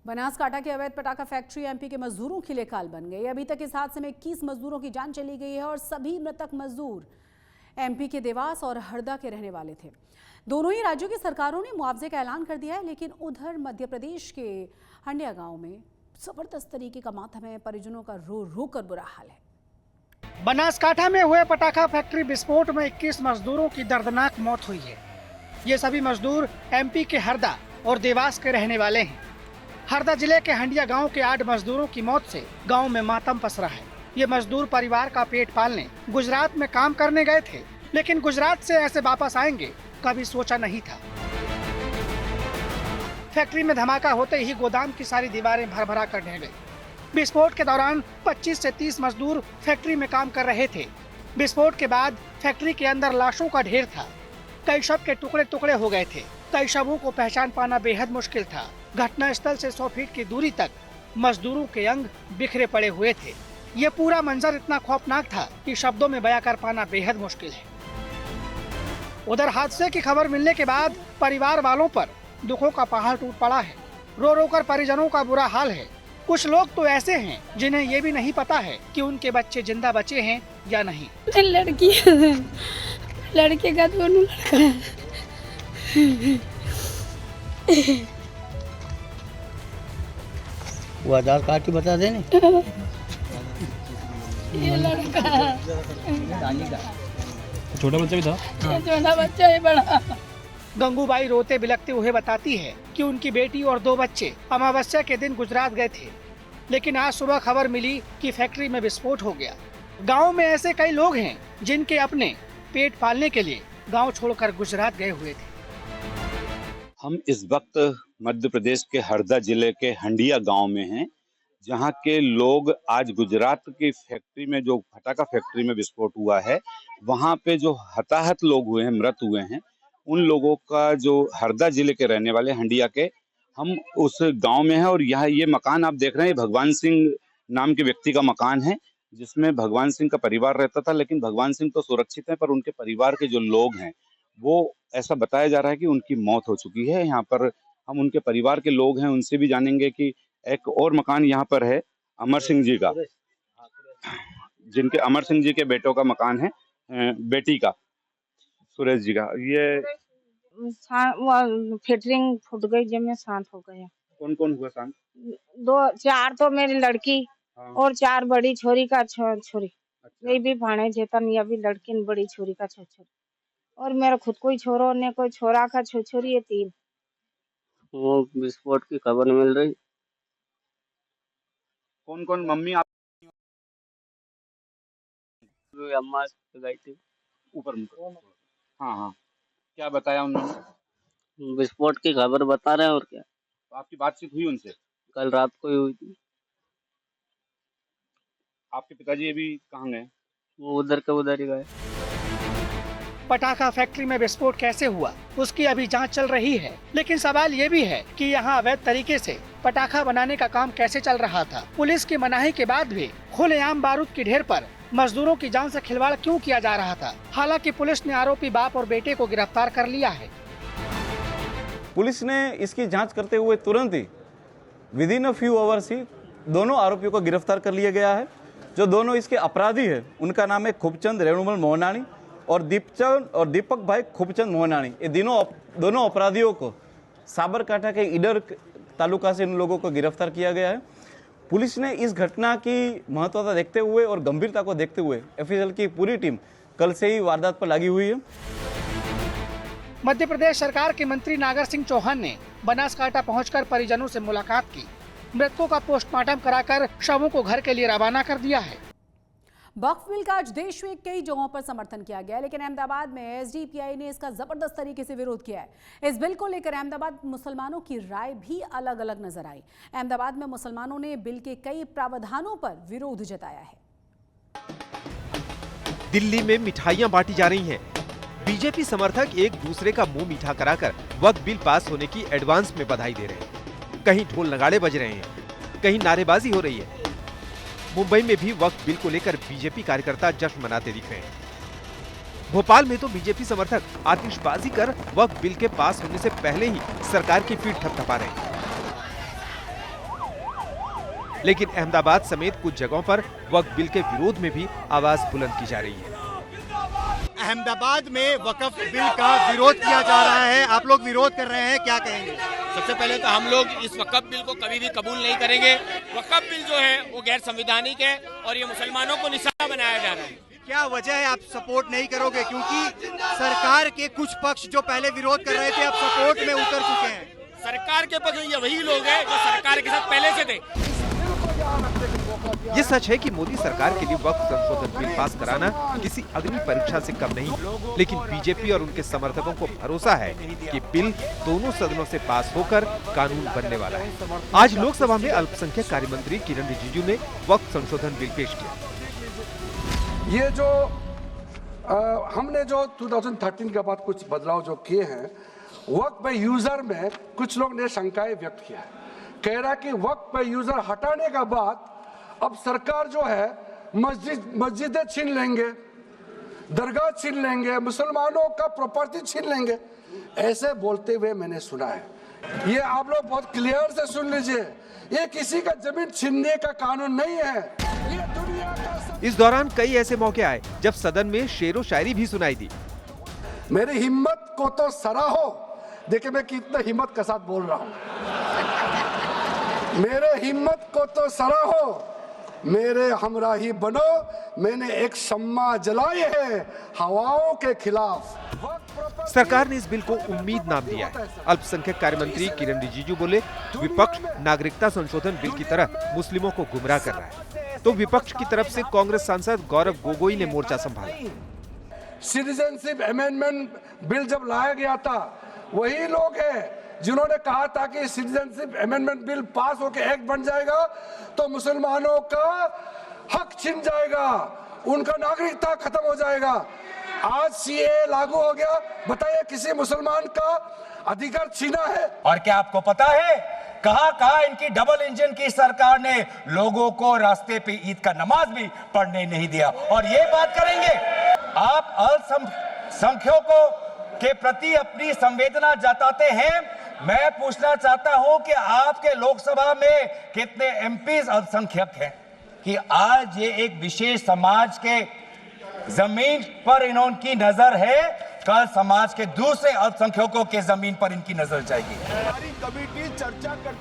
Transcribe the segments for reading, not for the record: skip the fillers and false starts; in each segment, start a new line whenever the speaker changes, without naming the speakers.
बनासकांठा की अवैध पटाखा फैक्ट्री एमपी के मजदूरों के लिए काल बन गई। अभी तक इस हादसे में 21 मजदूरों की जान चली गई है और सभी मृतक मजदूर एमपी के देवास और हरदा के रहने वाले थे। दोनों ही राज्यों की सरकारों ने मुआवजे का ऐलान कर दिया है, लेकिन उधर मध्य प्रदेश के हंडिया गांव में जबरदस्त तरीके का मातम है। परिजनों का रो रो कर बुरा हाल है।
बनासकांठा में हुए पटाखा फैक्ट्री विस्फोट में 21 मजदूरों की दर्दनाक मौत हुई है। ये सभी मजदूर एमपी के हरदा और देवास के रहने वाले हैं। हरदा जिले के हंडिया गांव के 8 मजदूरों की मौत से गांव में मातम पसरा है। ये मजदूर परिवार का पेट पालने गुजरात में काम करने गए थे, लेकिन गुजरात से ऐसे वापस आएंगे कभी सोचा नहीं था। फैक्ट्री में धमाका होते ही गोदाम की सारी दीवारें भर-भरा कर ढह गई। विस्फोट के दौरान 25 से 30 मजदूर फैक्ट्री में काम कर रहे थे। विस्फोट के बाद फैक्ट्री के अंदर लाशों का ढेर था। कई शव के टुकड़े टुकड़े हो गए थे। कई शवों को पहचान पाना बेहद मुश्किल था। घटना स्थल से 100 फीट की दूरी तक मजदूरों के अंग बिखरे पड़े हुए थे। ये पूरा मंजर इतना खौफनाक था कि शब्दों में बयां कर पाना बेहद मुश्किल है। उधर हादसे की खबर मिलने के बाद परिवार वालों पर दुखों का पहाड़ टूट पड़ा है। रो रो कर परिजनों का बुरा हाल है। कुछ लोग तो ऐसे हैं जिन्हें ये भी नहीं पता है कि उनके बच्चे जिंदा बचे हैं या नहीं।
लड़की है, लड़के का दोनों लड़का है।
वो आधार कार्ड की बता देने।
ये लड़का
छोटा बच्चा भी था।
छोटा बच्चा है, बड़ा।
गंगूबाई रोते बिलखते हुए बताती है कि उनकी बेटी और 2 बच्चे अमावस्या के दिन गुजरात गए थे, लेकिन आज सुबह खबर मिली कि फैक्ट्री में विस्फोट हो गया। गांव में ऐसे कई लोग हैं जिनके अपने पेट पालने के लिए गांव छोड़कर गुजरात गए हुए थे।
हम इस वक्त मध्य प्रदेश के हरदा जिले के हंडिया गांव में हैं, जहां के लोग आज गुजरात की फैक्ट्री में जो पटाखा फैक्ट्री में विस्फोट हुआ है, वहां पे जो हताहत लोग हुए हैं, मृत हुए हैं, उन लोगों का जो हरदा जिले के रहने वाले हंडिया के, हम उस गांव में हैं। और यहाँ ये मकान आप देख रहे हैं, भगवान सिंह नाम के व्यक्ति का मकान है, जिसमें भगवान सिंह का परिवार रहता था। लेकिन भगवान सिंह तो सुरक्षित है, पर उनके परिवार के जो लोग हैं, वो ऐसा बताया जा रहा है कि उनकी मौत हो चुकी है। यहाँ पर हम उनके परिवार के लोग हैं, उनसे भी जानेंगे कि एक और मकान यहाँ पर है अमर सिंह जी का, जिनके अमर सिंह जी के बेटों का मकान है, बेटी का सुरेश जी का। ये
फिटरिंग फूट गई, जब में शांत हो गया।
कौन कौन हुआ शांत?
4 तो मेरी लड़की और 4 बड़ी छोरी का छोरी।
अच्छा।
ये भी भाणे जेतन, या भी लड़की बड़ी छोरी का छोरी, और मेरा खुद कोई छोरो ने कोई छोरा का छोरी है 3।
वो विस्फोट की खबर मिल रही।
कौन कौन? मम्मी आप
अम्मा गई थी
ऊपर मुझे। हाँ हाँ, क्या बताया उन्होंने?
विस्फोट की खबर बता रहे हैं। और क्या
आपकी बातचीत हुई उनसे?
कल रात को ही हुई थी।
आपके पिताजी अभी कहाँ गए?
वो उधर के उधर ही गए।
पटाखा फैक्ट्री में विस्फोट कैसे हुआ, उसकी अभी जांच चल रही है। लेकिन सवाल ये भी है कि यहाँ अवैध तरीके से पटाखा बनाने का काम कैसे चल रहा था। पुलिस की मनाही के बाद भी खुलेआम बारूद की ढेर पर मजदूरों की जान से खिलवाड़ क्यों किया जा रहा था। हालांकि पुलिस ने आरोपी बाप और बेटे को गिरफ्तार कर लिया है।
पुलिस ने इसकी जांच करते हुए तुरंत ही विदिन अ फ्यू आवर्स ही दोनों आरोपियों को गिरफ्तार कर लिया गया है। जो दोनों इसके अपराधी है, उनका नाम है खूबचंद रेणुमल मोहनानी और दीपक भाई खूबचंद मोहनानी। ये दोनों अपराधियों को साबरकांठा के ईडर तालुका से इन लोगों को गिरफ्तार किया गया है। पुलिस ने इस घटना की महत्वता देखते हुए और गंभीरता को देखते हुए एफएसएल की पूरी टीम कल से ही वारदात पर लगी हुई है।
मध्य प्रदेश सरकार के मंत्री नागर सिंह चौहान ने बनासकांठा पहुंचकर परिजनों से मुलाकात की। मृतकों का पोस्टमार्टम कराकर शवों को घर के लिए रवाना कर दिया है।
वक्फ बिल का आज देश में कई जगहों पर समर्थन किया गया, लेकिन अहमदाबाद में एसडीपीआई ने इसका जबरदस्त तरीके से विरोध किया है। इस बिल को लेकर अहमदाबाद मुसलमानों की राय भी अलग अलग नजर आई। अहमदाबाद में मुसलमानों ने बिल के कई प्रावधानों पर विरोध जताया है।
दिल्ली में मिठाइयां बांटी जा रही हैं। बीजेपी समर्थक एक दूसरे का मुंह मीठा कराकर वक्फ बिल पास होने की एडवांस में बधाई दे रहे हैं। कहीं ढोल नगाड़े बज रहे हैं, कहीं नारेबाजी हो रही है। मुंबई में भी वक्फ बिल को लेकर बीजेपी कार्यकर्ता जश्न मनाते दिख रहे हैं। भोपाल में तो बीजेपी समर्थक आतिशबाजी कर वक्फ बिल के पास होने से पहले ही सरकार की पीठ थपथपा रहे हैं। लेकिन अहमदाबाद समेत कुछ जगहों पर वक्फ बिल के विरोध में भी आवाज बुलंद की जा रही है।
अहमदाबाद में वक्फ बिल का विरोध किया जा रहा है, आप लोग विरोध कर रहे हैं, क्या कहेंगे?
सबसे पहले तो हम लोग इस वक्फ बिल को कभी भी कबूल नहीं करेंगे। वक्फ बिल जो है वो गैर संवैधानिक है और ये मुसलमानों को निशाना बनाया जा रहा है।
क्या वजह है आप सपोर्ट नहीं करोगे? क्योंकि सरकार के कुछ पक्ष जो पहले विरोध कर रहे थे अब सपोर्ट में उतर चुके हैं।
सरकार के पक्ष ये वही लोग हैं जो सरकार के साथ पहले से थे।
ये सच है कि मोदी सरकार के लिए वक्फ संशोधन बिल पास कराना किसी अग्नि परीक्षा से कम नहीं, लेकिन बीजेपी और उनके समर्थकों को भरोसा है कि बिल दोनों सदनों से पास होकर कानून बनने वाला है। आज लोकसभा में अल्पसंख्यक कार्य मंत्री किरण रिजिजू ने वक्फ संशोधन बिल पेश किया।
ये जो हमने जो 2013 के बाद कुछ बदलाव जो किए हैं, वक्फ बाय यूजर में कुछ लोग ने शंकाएं व्यक्त किया है, कह रहा कि वक्फ बाय यूजर हटाने के बाद अब सरकार जो है मस्जिदें छीन लेंगे, दरगाह छीन लेंगे, मुसलमानों का प्रॉपर्टी छीन लेंगे, ऐसे बोलते हुए मैंने सुना है। ये आप लोग बहुत क्लियर से सुन लीजिए, ये किसी का जमीन छीनने का कानून नहीं है। ये दुनिया का
इस दौरान कई ऐसे मौके आए जब सदन में शेरो शायरी भी सुनाई दी।
मेरी हिम्मत को तो सराहो, देखिए मैं कितना हिम्मत के साथ बोल रहा हूँ। मेरे हिम्मत को तो सराहो, मेरे हमराही बनो, मैंने एक शम्मा जलाई है हवाओं के खिलाफ।
सरकार ने इस बिल को उम्मीद नाम दिया है। अल्पसंख्यक कार्य मंत्री किरण रिजिजू बोले, विपक्ष नागरिकता संशोधन बिल की तरह मुस्लिमों को गुमराह कर रहा है, तो विपक्ष की तरफ से कांग्रेस सांसद गौरव गोगोई ने मोर्चा संभाला।
सिटीजनशिप अमेंडमेंट बिल जब लाया गया था, वही लोग हैं जिन्होंने कहा था कि सिटीजनशिप अमेंडमेंट बिल पास होकर एक्ट बन जाएगा तो मुसलमानों का हक छिन जाएगा, उनका नागरिकता खत्म हो जाएगा। आज सीए लागू हो गया, बताइए किसी मुसलमान का अधिकार छीना है?
और क्या आपको पता है कहां इनकी डबल इंजन की सरकार ने लोगों को रास्ते पे ईद का नमाज भी पढ़ने नहीं दिया। और ये बात करेंगे आप अल्पसंख्यकों के प्रति अपनी संवेदना जताते हैं। मैं पूछना चाहता हूं कि आपके लोकसभा में कितने एमपीज अल्पसंख्यक हैं कि आज ये एक विशेष समाज के जमीन पर इनकी नजर है, कल समाज के दूसरे अल्पसंख्यकों के जमीन पर इनकी नजर जाएगी।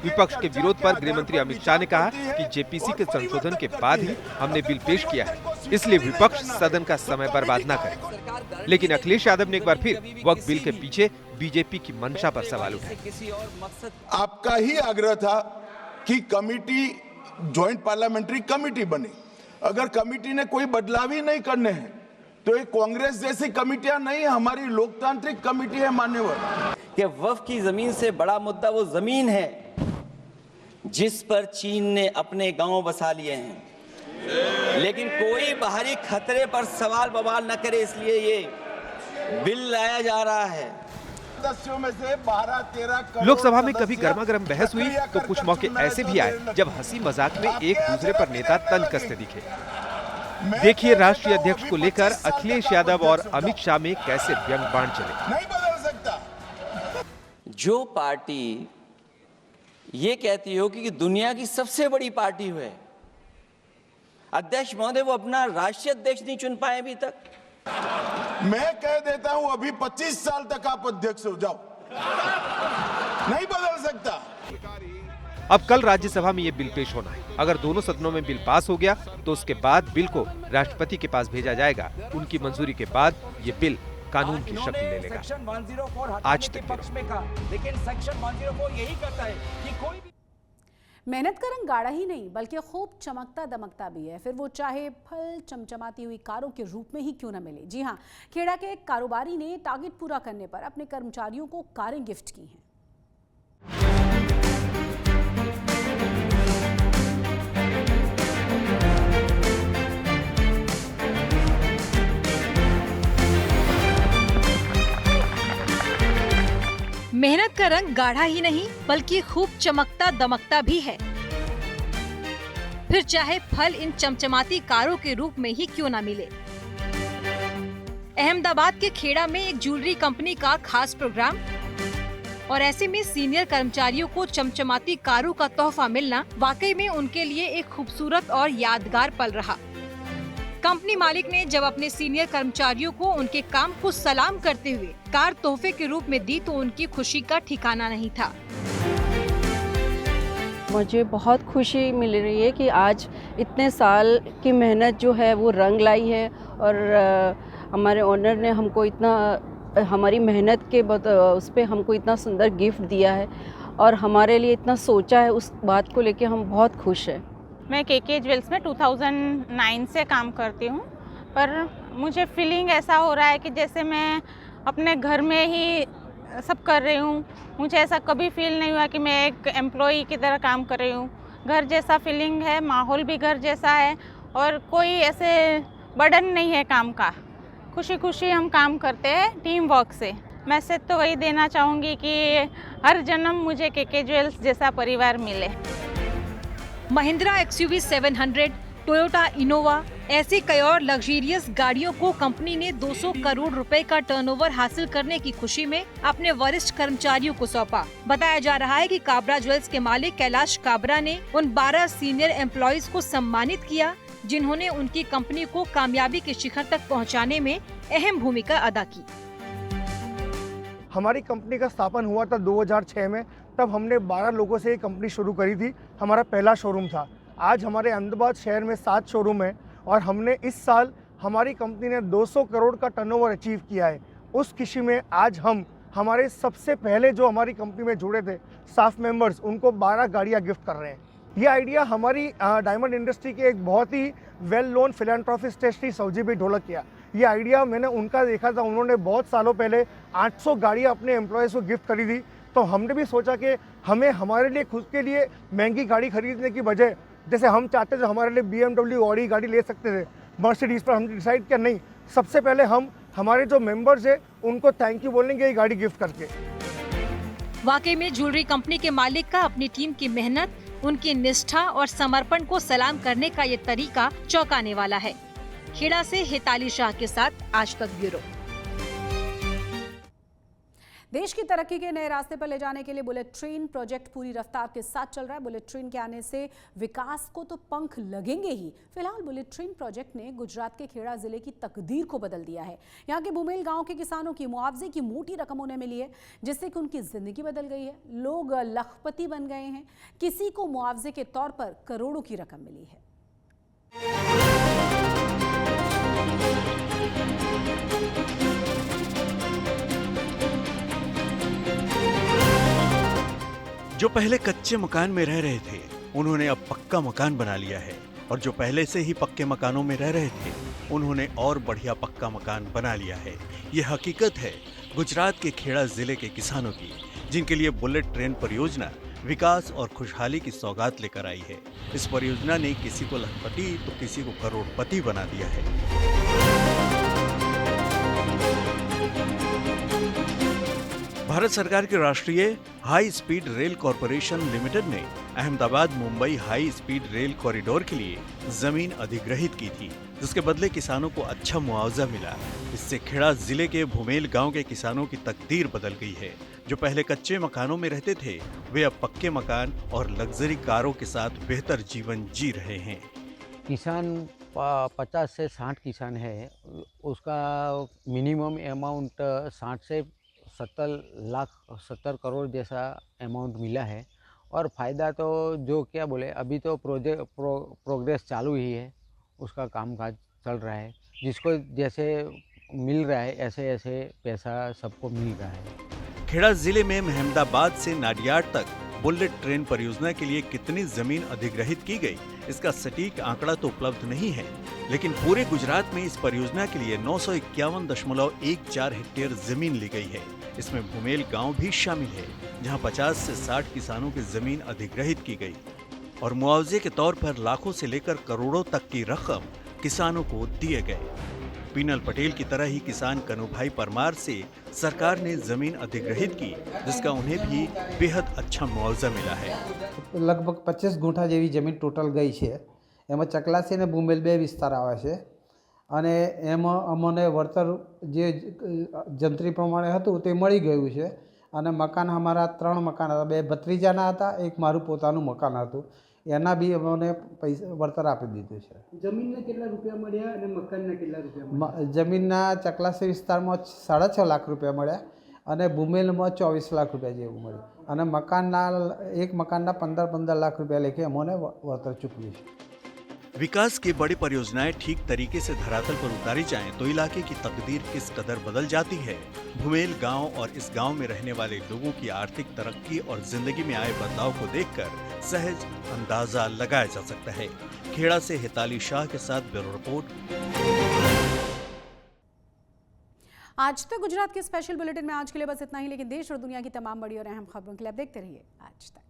विपक्ष के विरोध पर गृह मंत्री अमित शाह ने कहा कि जेपीसी के संशोधन के बाद ही हमने बिल पेश किया है, इसलिए विपक्ष सदन का समय बर्बाद न करे। लेकिन अखिलेश यादव ने एक बार फिर वक्फ बिल के पीछे बीजेपी की मंशा पर सवाल उठाए।
आपका ही आग्रह था कि कमेटी, ज्वाइंट पार्लियामेंट्री कमेटी बने। अगर कमेटी ने कोई बदलाव ही नहीं करने हैं तो ये कांग्रेस जैसी कमेटियां नहीं, हमारी लोकतांत्रिक कमेटी है मान्यवर।
कि वक्फ की जमीन से बड़ा मुद्दा वो जमीन है जिस पर चीन ने अपने गांव बसा लिए हैं, लेकिन कोई बाहरी खतरे पर सवाल बवाल न करे, इसलिए ये बिल लाया जा रहा है।
सदस्यों में से 12-13
लोकसभा में कभी गर्मा गर्म बहस हुई तो कुछ मौके ऐसे भी आए जब हंसी मजाक में एक दूसरे पर नेता तंज कसते दिखे। देखिए राष्ट्रीय अध्यक्ष को लेकर अखिलेश यादव और अमित शाह में कैसे व्यंग बाण चले।
नहीं बदल सकता।
जो पार्टी ये कहती हो कि दुनिया की सबसे बड़ी पार्टी है, अध्यक्ष महोदय वो अपना राष्ट्रीय अध्यक्ष नहीं चुन पाए अभी तक।
मैं कह देता हूं अभी 25 साल तक आप अध्यक्ष हो जाओ, नहीं बदल सकता।
अब कल राज्यसभा में ये बिल पेश होना है। अगर दोनों सदनों में बिल पास हो गया तो उसके बाद बिल को राष्ट्रपति के पास भेजा जाएगा। उनकी मंजूरी के बाद ये बिल कानून की शक्ल ले लेगा। आज तक
लेकिन सेक्शन 104 यही कहता है कि कोई भी
मेहनत का रंग गाढ़ा ही नहीं बल्कि खूब चमकता दमकता भी है, फिर वो चाहे फल चमचमाती हुई कारों के रूप में ही क्यों न मिले। जी हाँ, खेड़ा के एक कारोबारी ने टारगेट पूरा करने पर अपने कर्मचारियों को कारें गिफ्ट की हैं।
मेहनत का रंग गाढ़ा ही नहीं बल्कि खूब चमकता दमकता भी है, फिर चाहे फल इन चमचमाती कारों के रूप में ही क्यों न मिले। अहमदाबाद के खेड़ा में एक ज्वेलरी कंपनी का खास प्रोग्राम, और ऐसे में सीनियर कर्मचारियों को चमचमाती कारों का तोहफा मिलना वाकई में उनके लिए एक खूबसूरत और यादगार पल रहा। कंपनी मालिक ने जब अपने सीनियर कर्मचारियों को उनके काम को सलाम करते हुए कार तोहफे के रूप में दी तो उनकी खुशी का ठिकाना नहीं था।
मुझे बहुत खुशी मिल रही है कि आज इतने साल की मेहनत जो है वो रंग लाई है, और हमारे ओनर ने हमको इतना, हमारी मेहनत के उस पर हमको इतना सुंदर गिफ्ट दिया है और हमारे लिए इतना सोचा है, उस बात को लेके हम बहुत खुश हैं।
मैं केके ज्वेल्स में 2009 से काम करती हूँ, पर मुझे फीलिंग ऐसा हो रहा है कि जैसे मैं अपने घर में ही सब कर रही हूँ। मुझे ऐसा कभी फील नहीं हुआ कि मैं एक एम्प्लॉई की तरह काम कर रही हूँ। घर जैसा फीलिंग है, माहौल भी घर जैसा है, और कोई ऐसे बर्डन नहीं है काम का। खुशी खुशी हम काम करते हैं टीम वर्क से। मैसेज तो वही देना चाहूँगी कि हर जन्म मुझे केके ज्वेल्स जैसा परिवार मिले।
महिंद्रा XUV 700, टोयोटा इनोवा, ऐसी कई और लग्जरियस गाड़ियों को कंपनी ने 200 करोड़ रुपए का टर्नओवर हासिल करने की खुशी में अपने वरिष्ठ कर्मचारियों को सौंपा। बताया जा रहा है कि काबरा ज्वेल्स के मालिक कैलाश काबरा ने उन 12 सीनियर एम्प्लॉइज को सम्मानित किया जिन्होंने उनकी कंपनी को कामयाबी के शिखर तक पहुंचाने में अहम भूमिका अदा की।
हमारी कंपनी का स्थापन हुआ था 2006 में, तब हमने 12 लोगों से ये कंपनी शुरू करी थी। हमारा पहला शोरूम था। आज हमारे अहमदाबाद शहर में 7 शोरूम है और हमने इस साल हमारी कंपनी ने 200 करोड़ का टर्नओवर अचीव किया है। उस खुशी में आज हम हमारे सबसे पहले जो हमारी कंपनी में जुड़े थे स्टाफ मेंबर्स, उनको 12 गाड़ियाँ गिफ्ट कर रहे हैं। ये आइडिया हमारी डायमंड इंडस्ट्री के एक बहुत ही वेल नोन फिलैंथ्रोपिस्ट श्री सौजी भाई ढोलक किया। ये आइडिया मैंने उनका देखा था, उन्होंने बहुत सालों पहले 800 गाड़ियाँ अपने एम्प्लॉयज़ को गिफ्ट करी थी। तो हमने भी सोचा कि हमें हमारे लिए खुद के लिए महंगी गाड़ी खरीदने की बजाय, जैसे हम चाहते थे हमारे लिए BMW ऑडी गाड़ी ले सकते थे, मर्सिडीज़ पर हमने डिसाइड किया नहीं, सबसे पहले हम हमारे जो मेंबर्स हैं उनको थैंक यू बोलेंगे ये गाड़ी गिफ्ट करके।
वाकई में ज्वेलरी कंपनी के मालिक का अपनी टीम की मेहनत, उनकी निष्ठा और समर्पण को सलाम करने का ये तरीका चौंकाने वाला है। खेड़ा से हिताली शाह के साथ आज तक ब्यूरो।
देश की तरक्की के नए रास्ते पर ले जाने के लिए बुलेट ट्रेन प्रोजेक्ट पूरी रफ्तार के साथ चल रहा है। बुलेट ट्रेन के आने से विकास को तो पंख लगेंगे ही। फिलहाल बुलेट ट्रेन प्रोजेक्ट ने गुजरात के खेड़ा जिले की तकदीर को बदल दिया है। यहाँ के भूमेल गांव के किसानों की मुआवजे की मोटी रकम उन्हें मिली है, जिससे कि उनकी जिंदगी बदल गई है। लोग लखपति बन गए हैं। किसी को मुआवजे के तौर पर करोड़ों की रकम मिली है।
जो पहले कच्चे मकान में रह रहे थे उन्होंने अब पक्का मकान बना लिया है, और जो पहले से ही पक्के मकानों में रह रहे थे उन्होंने और बढ़िया पक्का मकान बना लिया है। ये हकीकत है गुजरात के खेड़ा जिले के किसानों की, जिनके लिए बुलेट ट्रेन परियोजना विकास और खुशहाली की सौगात लेकर आई है। इस परियोजना ने किसी को लखपति तो किसी को करोड़पति बना दिया है। भारत सरकार के राष्ट्रीय high speed rail corporation limited ने Ahmedabad Mumbai high speed rail corridor के लिए जमीन अधिग्रहित की थी, जिसके बदले किसानों को अच्छा मुआवजा मिला। इससे खेड़ा जिले के भूमेल गांव के किसानों की तकदीर बदल गई है। जो पहले कच्चे मकानों में रहते थे वे अब पक्के मकान और लग्जरी कारों के साथ बेहतर जीवन जी रहे हैं।
किसान 50 से 60 किसान है, उसका मिनिमम अमाउंट 60 से 70 करोड़ जैसा अमाउंट मिला है। और फ़ायदा तो जो क्या बोले, अभी तो प्रोग्रेस चालू ही है, उसका कामकाज चल रहा है। जिसको जैसे मिल रहा है ऐसे ऐसे पैसा सबको मिल रहा है।
खेड़ा जिले में अहमदाबाद से नाडियाड तक बुलेट ट्रेन परियोजना के लिए कितनी जमीन अधिग्रहित की गई, इसका सटीक आंकड़ा तो उपलब्ध नहीं है, लेकिन पूरे गुजरात में इस परियोजना के लिए 951.14 हेक्टेयर जमीन ली गई है। इसमें भूमेल गांव भी शामिल है, जहां 50 से 60 किसानों की जमीन अधिग्रहित की गई और मुआवजे के तौर पर लाखों से लेकर करोड़ों तक की रकम किसानों को दिए गए। पीनल पटेल की तरह ही किसान कनुभाई परमार से सरकार ने जमीन अधिग्रहित की, जिसका उन्हें भी बेहद अच्छा मुआवजा मिला है।
लगभग 25 गुंठा જેવી જમીન ટોટલ ગઈ છે, એમાં ચકલાસી અને બુમેલ 2 વિસ્તાર આવે છે અને એમાં અમને વળતર જે જંત્રી પ્રમાણે હતું તે મળી ગયું છે અને મકાન અમારા 3 મકાન હતા, 2 ભત્રીજાના હતા, એક મારું પોતાનું મકાન હતું, એના બી અમને પૈસા વળતર આપી દીધું છે.
જમીનના કેટલા રૂપિયા મળ્યા અને મકાનના કેટલા રૂપિયા મળ્યા?
જમીનના ચકલાસી વિસ્તારમાં 6.5 લાખ રૂપિયા મળ્યા અને બુમેલમાં 24 લાખ રૂપિયા જેવું મળ્યું અને મકાનના એક મકાનના 15 લાખ રૂપિયા લેખે અમને વળતર ચૂકવ્યું છે.
विकास की बड़ी परियोजनाएं ठीक तरीके से धरातल पर उतारी जाएं तो इलाके की तकदीर किस कदर बदल जाती है। भुमेल गांव और इस गांव में रहने वाले लोगों की आर्थिक तरक्की और जिंदगी में आए बदलाव को देखकर सहज अंदाजा लगाया जा सकता है। खेड़ा से हिताली शाह के साथ ब्यूरो रिपोर्ट।
आज तक गुजरात के स्पेशल बुलेटिन में आज के लिए बस इतना ही, लेकिन देश और दुनिया की तमाम बड़ी और अहम खबरों के लिए आप देखते रहिए आज तक।